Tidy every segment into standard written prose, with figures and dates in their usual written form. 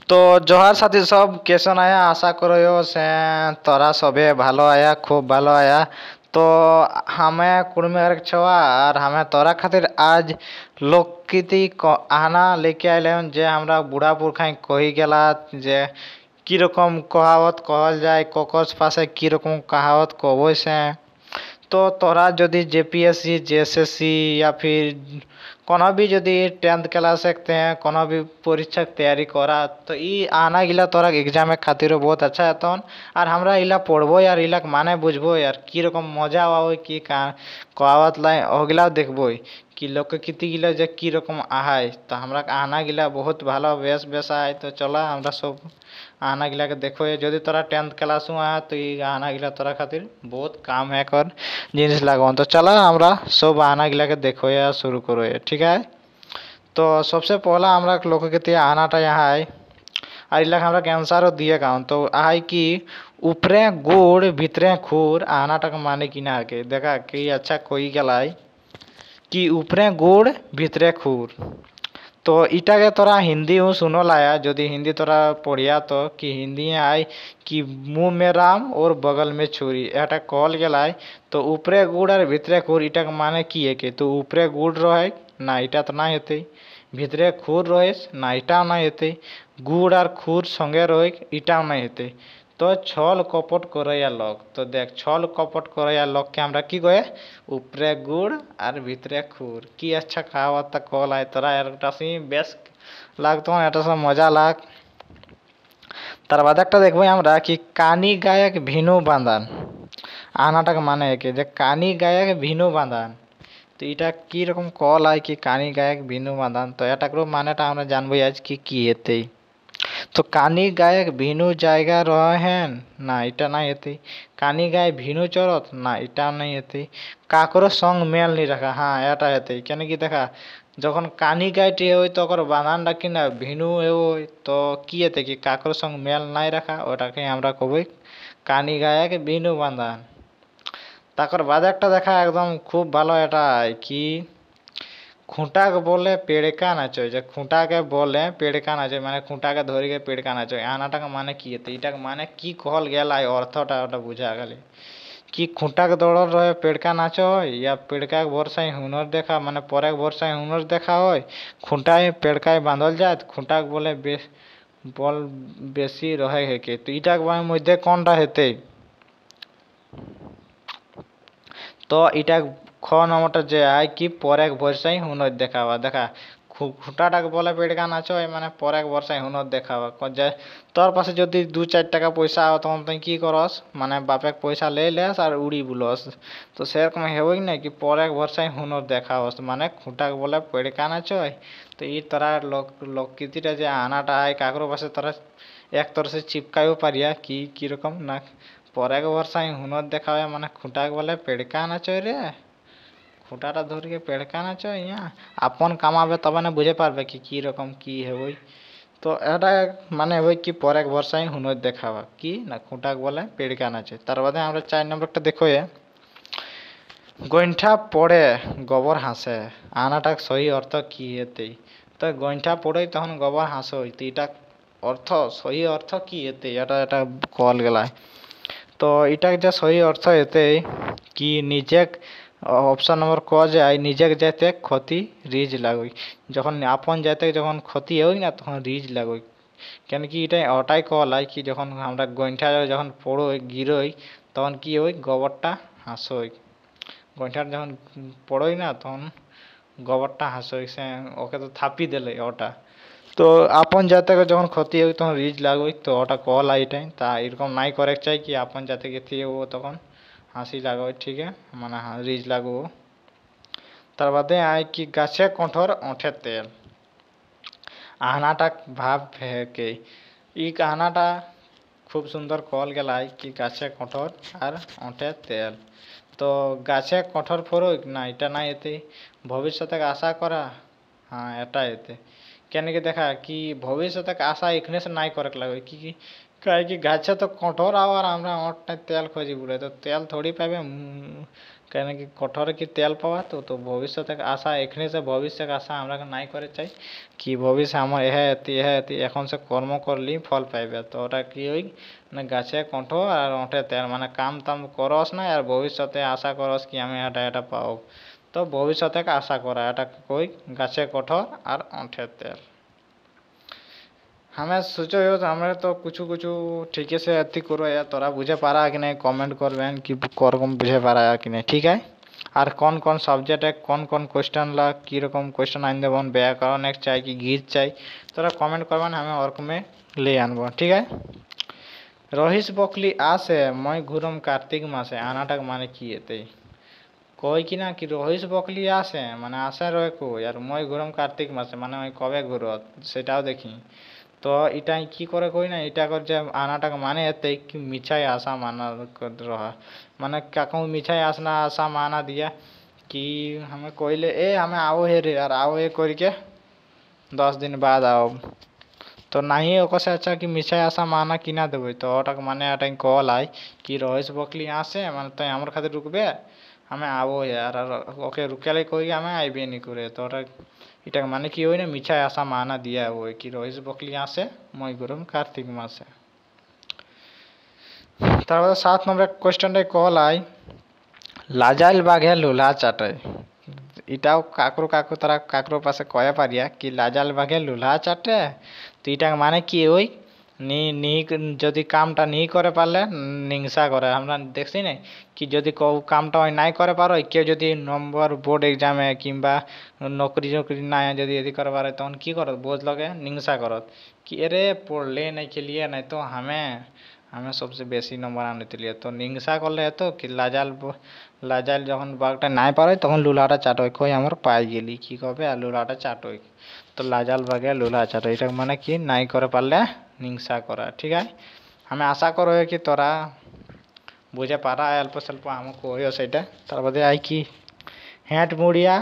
তো জোহার সাথী সব কেসন আয়া আশা করো সে তোরা সবে ভালো আয়া খুব ভালো আয়া। তো हमें कुड़मे छवा और हमें तोरा खातिर आज लोकगीति आना लेके आइले हन जे हमरा बूढ़ा पुरखाई कही गेला जे की रकम कहावत कहल जाए ककस पासे की रकम कहावत कहबो से। तो तोरा यदि जेपीएससी जेएसएससी या फिर कोनो भी यदि 10th क्लास सकते हैं कोनो भी परीक्षा की तैयारी करा तो ई आना गिला तोरा एग्जाम खातिर बहुत अच्छा है। और हमरा इला पढ़बो यार इला माने बुझबो यार की रकम मजा आवे की कहावत लाई ओगिला देखबो कि लोकगीति गिला जे की रकम आहाय तो हमरा आना गिला बहुत ভালো বেশ বেশ आय। तो चला हमरा सब आना गिला के देखो यदि तोरा 10th क्लास में आया तो ये आना गिला तोरा खातिर बहुत काम है कर जिनिस लागो। तो चला हमरा सब आना गिला के देखो या शुरू करो ये ठीक है। तो सबसे पहला हमरा लोकगीति आनाटा यहाँ है और इलाका हमरा के आंसर दिए गाँव तो आई कि ऊपरे गोड़ भीतरे खूर आनाटा के माने कि ना के देखा कि अच्छा कोई गलाई कि ऊपरे गोड़ भीतरे खूर। तो इटा के तोरा हिंदी हूँ सुनो लाया यदि हिंदी तोरा पढ़िया तो कि हिंदी आय कि मुंह में राम और बगल में छुरी एटा कहल गेलाय। तो ऊपरे गुड़ और भीतरे खूर इटा के माने की है कि तो ऊपरे गुड़ रहे ना इटा तो ना हेते भीतरे खूर रहे ना इटा ना हेते गुड़ और खूर संगे रहे इटा ना हेते। तो छल कपट करैया लोग तो देख छल कपट करैया लोग के हमरा की कहे ऊपरे गुड़ और भीतरे खूर की अच्छा कहावत कहल है तोरा একটা বেশ লাগতো এটা সব মজা লাগ। তার বাদে একটা দেখবো আমরা কি কানি গায়ক ভিনু বাঁধান আনাটাকে মানে কি যে কানি গায়ক ভিনু বাঁধান। তো এটা কি রকম কল হয় কি কানি গায়ক ভিনু বাঁধান তো এটাকে মানেটা আমরা জানবো আজ কি হেতেই। तो कानी गायक ভিনু জায়গা रहेन ना इटा नहीं हेते कानी गाय ভিনু চরত ना इटा नहीं हेते काकरो संग मेल नहीं रखा हाँ এটা হেতে কেন কি দেখা যখন কানি গায়টি হয় তো ওর বানান রাখি না ভিনু হয় তো কি হেতে কি কাকর संग মেল নাই রাখা ওটাকে আমরা কবই কানি গায়ক ভিনু বাঁধান। তারপর বাদে একটা দেখা একদম খুব ভালো এটা কি खूंटा के बोले पेड़ का नाचो जे खूंटा के बोले पेड़ का नाचो माने खूंटा के धरी के पेड़ का नाचो आनाटा के माने की हेते इटा के माने की कहल गेल है अर्थटा ओटा बुझा गेल कि खूंटा के दौड़ रहे पेड़ का नाचो या पेड़ का भरसा हुनर देखा माने परे भरसा हुनर देखा हो खूंटा पेड़ का बांधल जाए खूंटा के बोले बल बेसी रहे है के तो इटा के मध्य कोनटा हेते तो इटा ख नंबरটা যে আয় কি পরেক বর্ষাই হুনর দেখাবা দেখা খুঁটাটাকে বলে পেড়কা নাচো মানে পরেক বর্ষায় হুনর দেখাবা যে তোর পাশে যদি 2-4 টাকা পয়সা আও তখন তুই কি করস মানে বাপেক পয়সা লেস আর উড়ি বুলস। তো সেরকম হেবই না কি পরেক বর্ষায় হুনর দেখাওস মানে খুঁটাকে বলে পেড়কা নাচো। তো এই তোরা লোকগীতিটা যে আনাটা আয় কাকরো পাশে তোরা এক तरह से चिपकायो पारिया कि किरकम ना পরেক বর্ষায় হুনর দেখাবে মানে খুঁটাকে বলে পেড়কা নাচো রে খুঁটাটা ধরে পেড়কা নাচো ইয়া আপন কামাবে তবে না বুঝে পারবে কি রকম কি হই। তো এটা মানে হই কি পরেক বর্ষায় হুনর দেখাবা কি না খুঁটাকে বলে পেড়কা নাচে। তার বাদে আমরা 4 নম্বরটা দেখো গইন্ঠা পড়ে গোবর হাসে আনাটা সহি অর্থ কি হেতে তো গইন্ঠা পড়ে তখন গোবর হাসই তো এটা অর্থ সহি অর্থ কি হেতে এটা কল গেলা। তো এটা যে সহি অর্থ হেতে কি নিজে অপশন নম্বর ক যায় নিজে যাইতে ক্ষতি রিজ লাগই যখন আপন যাইতে যখন ক্ষতি হই না তখন রিজ লাগই কেন কি এটা ওটাই কল হয় কি যখন আমরা গইন্ঠা যখন পড়োই গিরোই তখন কি হই গোবরটা হাসই গইন্ঠা যখন পড়োই না তখন গোবরটা হাসই সে ওকে তো থাপি দিলে ওটা। তো আপন জাতকে যখন ক্ষতি হয় তখন রিজ লাগই তো ওটা কল হয় এটাই তা এরকম নাই করে চাই কি আপন জাতে ক্ষতি হবো তখন হাসি লাগবে ঠিক है মানে রিজ লাগবো। তার বাদে আয় কি গাছে কঠোর ওঠে তেল আহনাটা ভাব के ই আহনাটা খুব সুন্দর কল গেলাই কি গাছে কঠোর আর ওঠে তেল। তো গাছে কঠোর ফরক না এটা না এতে ভবিষ্যতে আশা করা हाँ এটা এতে কেন কি দেখা कि ভবিষ্যতে আশা এখানে से নাই করে লাগে কি কাहे कि गाछे तो कठोर और हमरा ओटने तेल खोजी बोले तो तेल थोड़ी पाबे কেন কি কঠোরে কি তেল পাওয়া, তো ভবিষ্যতে আশা এখানে সে ভবিষ্যৎ আশা আমরা নাই করে চাই কি ভবিষ্যৎ আমার এতি এখন সে কর্ম করলি ফল পাইবে। তো ওটা কি ওই মানে গাছে কঠোর আর ওঠে তেল, মানে কাম তাম করস না আর ভবিষ্যতে আশা করস কি আমি এটা পাও। তো ভবিষ্যতে আশা করা এটা কই গাছে কঠোর আর ওঠে তেল। हमें सोचो यो আমরা তো কিছু কিছু ठीक से अति करो या तोरा बुझे पारा कि नहीं कमेंट करबेन कि করকম বুঝে পারা कि नहीं ठीक है। আর কোন কোন সাবজেক্টে কোন কোন কোশ্চেন লা কীরকম কোশ্চেন আন দেবন, ব্যাকরণ এক চাই কি গীত চাই, তোরা কমেন্ট করবেন আমি ওরকমে ले আনবো ঠিক আছে। রহিস বকলি আসে মই ঘুরম কার্তিক মাসে, আনাটাক মানে কি এতে কই কি না কি রহিস বকলি আসে মানে আসে রয়ে কই আর মই ঘুরম কার্তিক মাসে মানে ওই কবে ঘুরত সেটাও দেখি। তো এটাই কি করে কই না এটা কর যে আনাটাকে মানে এতে কি মিছাই আশা মানা রহা, মানে কাকু মিছাই আসনা আশা মানা दिया कि हमें কইলে এ আমি आओ हे रे আর आओ हे करके 10 दिन बाद आओ। তো नहीं ओकर से अच्छा कि मिछाई आशा माना कि ना देवे तो ओटाके মানে এটাই কল আই कि রহিস বকলি আসে মানে তুই আমার খাतिर रुकबे हमें आओ यार আর ওকে রুকেলে কই আমি আইবে নি করে। তো ওটা এটাকে মানে কি হয় না মিছাই আশা মানা দিয়া হয় কি রহিস বকলি আসে মই গরম কার্তিক মাসে। তারপরে 7 নম্বর কোশ্চেনটাই কল আই লাজাইল বাঘে লুলা চাটে। এটাও কাকরো কাকু তারা কাকরো পাশে কয়ে পারিয়া কি লাজাইল বাঘে লুলা চাটে। তো এটাকে মানে কি ওই নি যদি কামটা নি করে পারলে হিংসা করে। আমরা দেখছি না কি যদি কেউ কামটা ওই নাই করে পারো কেউ যদি নম্বর বোর্ড এক্সামে কিংবা নকরি নকরি নাই যদি এদি করে পারে তখন কি করত বোঝ লগে হিংসা করত कि अरे पढ़ले नहीं के लिए नहीं तो हमें सबसे बेसी नम्बर आने लिए। तो हिंसा करले तो कि লাজাইল যখন বাঘটা নাই পারে তখন লুলাটা চাটই কই আমার পাই গেলি কি কবে আর লুলাটা চাটই। তো লাজাল বাঘে লুলা চাটই এটা মানে কি নাই করে পারলে হিংসা করা ঠিক আছে। আমি আশা করো কি তোরা বুঝে পারা অল্প স্বল্প আমাকে কইও সেটা। তারপরে আই কি হ্যাট মুড়িয়া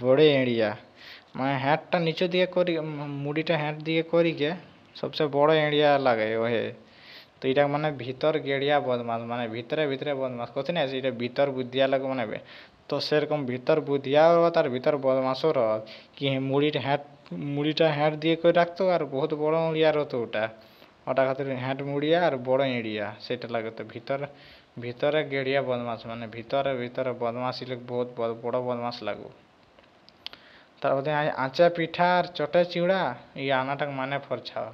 বড়ে এড়িয়া মানে হ্যাটটা নিচু দিয়ে করি মুড়িটা হ্যাট দিয়ে করিকে সবচেয়ে বড় এড়িয়া লাগে ওহে। তো এটা মানে ভিতর গেড়িয়া বদমাস মানে ভিতরে ভিতরে বদমাস কথি না এটা ভিতর বুদ্ধিয়া লাগে মানে তো সেরকম ভিতর বুদ্ধিয়াও তার ভিতর বদমাসও রহ কি মুড়িটা হ্যাট দিয়ে করে রাখতো আর বহুত বড় এড়িয়া হতো ওটা খাतिर হ্যাট মুড়িয়া আর বড় এড়িয়া সেটা লাগে। তো ভিতরে গেড়িয়া বদমাস মানে ভিতরে ভিতরে বদমাসি লোক বহুত বড় বদমাস লাগু। তারপরে আঁচা পিঠা আর চটে চিউড়া এই আনাটাক মানে ফরছাও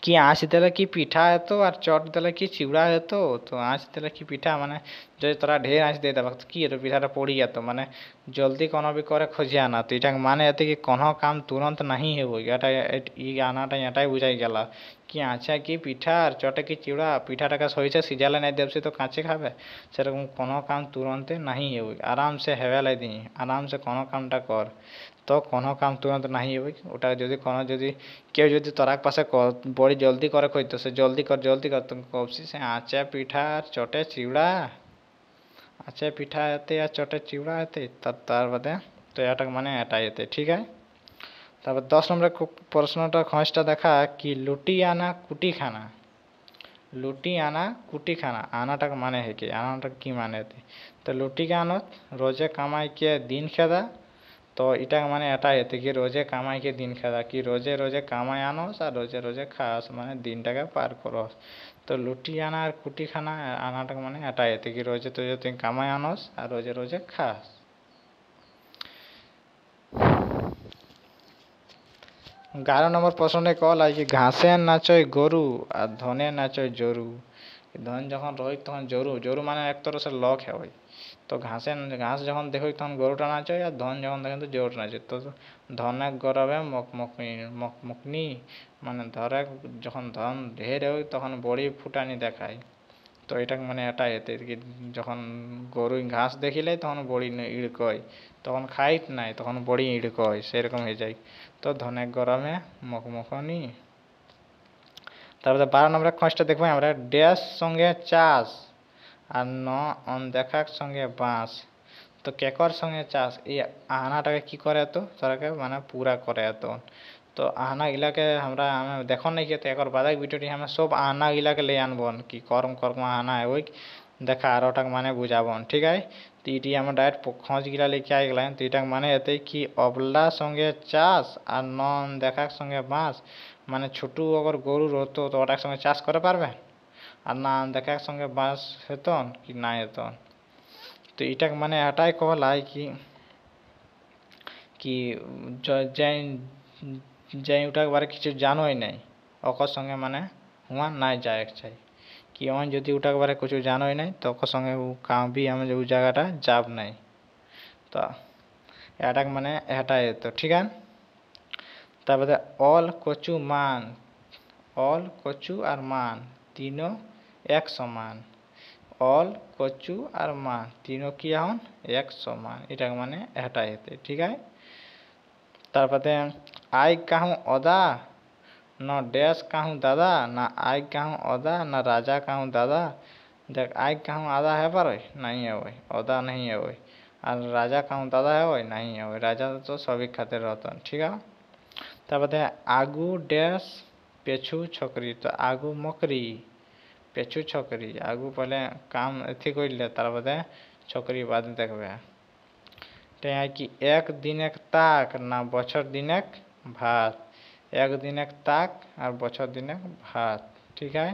কি আঁচ দিলে কি পিঠা হতো আর চট দিলে কি চিউড়া হতো। তো আঁচ দিলে কি পিঠা মানে যদি তোরা ঢের আঁচ দিয়ে দেবা তো কি হতো পিঠাটা পড়ি যেত মানে জলদি কোনো भी করে খোঁজে আনা। তো এটা মানে এতে কি কোনো কাম তুরন্ত नहीं হবো এটা ই আনাটা এটাই বুঝাই গেল কি আঁচা কি পিঠা আর চটে কি চিউড়া পিঠাটাকে সইছে সিজালে নাই দেবছি তো কাঁচে খাবে সেরকম কোনো কাম তুরন্তে नहीं হবো আরাম সে হেবেলাই দিই আরাম সে কোনো কামটা কর। তো কোনো কাম তুরন্ত नहीं হবো ওটা যদি কোনো যদি কেউ যদি তোরাক পাশে বড়ি জলদি করে কইতো সে জলদি কর তুমি কবছি সে আঁচা পিঠা আর চটে চিউড়া আঁচা পিঠা এতে আর চটে চিউড়া এতে তার বাদে তো এটাকে মানে এটাই এতে ঠিক আছে। তারপর 10 নম্বরের প্রশ্নটা খোঁজটা দেখা কি লুটি আনা কুটি খানা। লুটি আনা কুটি খানা আনাটাকে মানে है কি আনাটা কি মানে এতে। তো লুটিকে আনত রোজে কামাইকে দিন খেদা। তো এটা মানে এটাই এতে কি রোজে কামাইকে দিন খেদা কি রোজে রোজে কামাই আনস আর রোজে রোজে খাস মানে দিনটাকে পার করস। তো লুটি আনা আর কুটি খানা আনাটা মানে এটাই এতে কি রোজে তোজে তুই কামাই আনস আর রোজে রোজে খাস। 11 নম্বর প্রশ্নে কল আছে ঘাসে নাচয় গরু আর ধনে নাচয় জরু। ধন যখন রই তখন জরু মানে এক তরহ সে লক হয়। তো ঘাস যখন দেখো তখন গরুটা নাচয় আর ধন যখন দেখেন তো জরুটা নাচে। তো ধনে গরবে মকমকনি মানে ধরে যখন ধন ঢের হয় তখন বড়ি ফুটানি দেখায়। তো এটা মানে এটাই এতে কি যখন গরু ঘাস দেখিলে তখন বড়ি ইড় কয় তখন খাইত নাই তখন বড়ি ইড় কয় সেরকম হয়ে যায়। তো ধনে গরমে মকমকনি। তারপরে 12 নম্বরের খোঁজটা দেখবো আমরা ড্যাশ সঙ্গে চাষ আর অনদেখার সঙ্গে বাঁশ। তো কেকর সঙ্গে চাষ এই আহানাটাকে কি করে তো তারাকে মানে পুরা করে তো। তো আহানা গিলাকে আমরা দেখো নাই কি একর বাদাক ভিডিওটি আমি সব আহানা গিলাকে লে আনবো কি করম আহানা ওই দেখা আরোটাক মানে বুঝাবন ঠিক আছে। তো এটি আমার ডাইরেক্ট খোঁজ গিলা লিখে আই গেলাম। তো এটাক মানে এতে কি অবলা সঙ্গে চাষ আর নন দেখার সঙ্গে বাঁশ, মানে ছোট অগর গরুর হতো তো ওটার সঙ্গে চাষ করে পারবে, আর না দেখার সঙ্গে বাঁশ হেতন কি না হেতন। তো এটাক মানে এটাই কহলাই কি কি যাই ওটাক বারে কিছু জানোই নাই ওকর সঙ্গে মানে হুয়া নাই যায় চাই কি অন যদি ওটাক বারে কিছু জানোই নাই তো ওকর সঙ্গে ও কাবি আমি ও জায়গাটা যাব নাই। তো এটাক মানে এটাই তো ঠিক আছে। তারপরে অল কচু মান, অল কচু আর মান তিনো এক সমান, অল কচু আর মান তিনো কি এখন এক সমান, এটা মানে এটাই হেতে ঠিক আছে। তারপরে আই কাহু অদা ন ড্যাশ কাহু দাদা, না আই কাহু অদা না রাজা কাহু দাদা। দেখ আই কাহু আদা है पर नहीं है वही अदा नहीं है वही, और राजा कहूँ दादा है वही नहीं है वही, राजा तो सभी खाते रहते हैं ठीक है। তারপরে আগু ড্যাশ পেছু ছকরি, তো আগু মকরি পেছু ছকরি, আগু পহলে কাম এথি করলে তারপরে ছকরি বাদ দেখবে। তাই কি এক দিন এক তাক না বছর দিনেক ভাত, এক দিন এক তাক আর বছর দিনেক ভাত ঠিক আছে।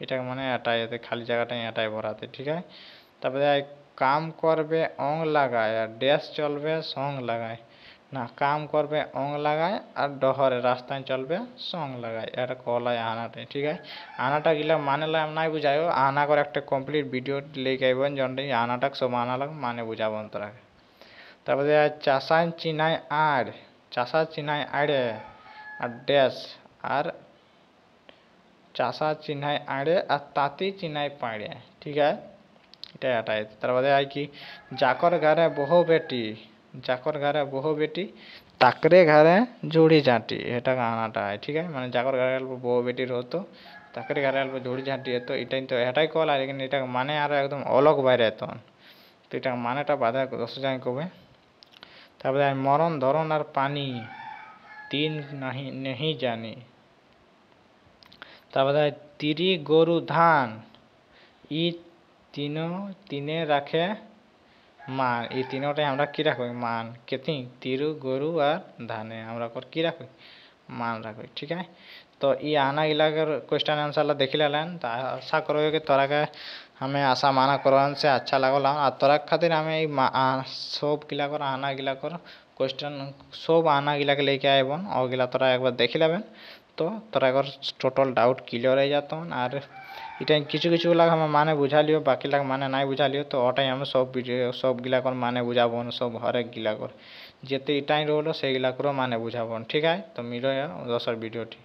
এটা মানে এটাই এতে খালি জায়গাটাই এটাই ভরাতে ঠিক আছে। তারপরে কাম করবে অং লাগায় আর ড্যাশ চলবে সং লাগায়, না কাম করবে অং লাগায় আর ডহরে রাস্তায় চলবে সং লাগায়, এটা কলাই আনাটাই ঠিক আছে। আনাটা গিলা মানে আমি নাই বুঝাইও, আনা করে একটা কমপ্লিট ভিডিও লেগে আইবেন যখন আনাটাক সব আনা লাগ মানে বুঝাবন তোরা। তারপরে চাষান চিনাই আড়, চাষা চিনাই আড়ে আর ড্যাশ, আর চাষা চিনাই আড়ে আর তাঁতি চিনাই পাড়ে ঠিক আছে। এটা এটাই। তারপরে আর কি জাকর ঘরে বহু বেটি, জাকর ঘরে বহু বেটি তাকরে ঘরে জুড়ি ঝাঁটি, এটা গানাটা ঠিক আছে। মানে জাকর ঘরে অল্প বহু বেটির হতো তাকরে ঘরে অল্প জুড়ি ঝাঁটি হতো, এটাই তো এটাই কল আর কিন্তু এটা মানে আরো একদম অলগ বাইরে হতো। তো এটা মানেটা বাধা দশ যায় কবে। তারপরে মরণ ধরন আর পানি তিন নাহি নেহি জানি। তারপরে তিরি গরু ধান ই তিনে রাখে মান, এই তিনোটাই আমরা কি রাখবো মান, কেতি তিরু গরু আর ধানে আমরা কি রাখবো মান রাখবো ঠিক আছে। তো এই आना इलाकर क्वेश्चन आंसर ला देख लें, तो आशा करो कि तोरा के हमें आशा माना करन से अच्छा लगल, और तोरा खातिर हमें सब गिला कर आना गिला कर क्वेश्चन सब आना गिला के लेके आएबन और गिला तोरा एक बार देख लेबेन, तो तोरा टोटल डाउट क्लियर हो जातन। और এটা কিছু কিছু লাগ আমার মানে বুঝালিও, বাকি লাগ মানে নাই বুঝালিও, তো ওটাই আমি সব ভিডিও সব গিলা কর মানে বুঝাবন, সব হরেক গিলা কর যেতে এটাই রইলো সেইগুলা করে মানে বুঝাবন ঠিক আছে। তো মিলো দশর ভিডিওটি।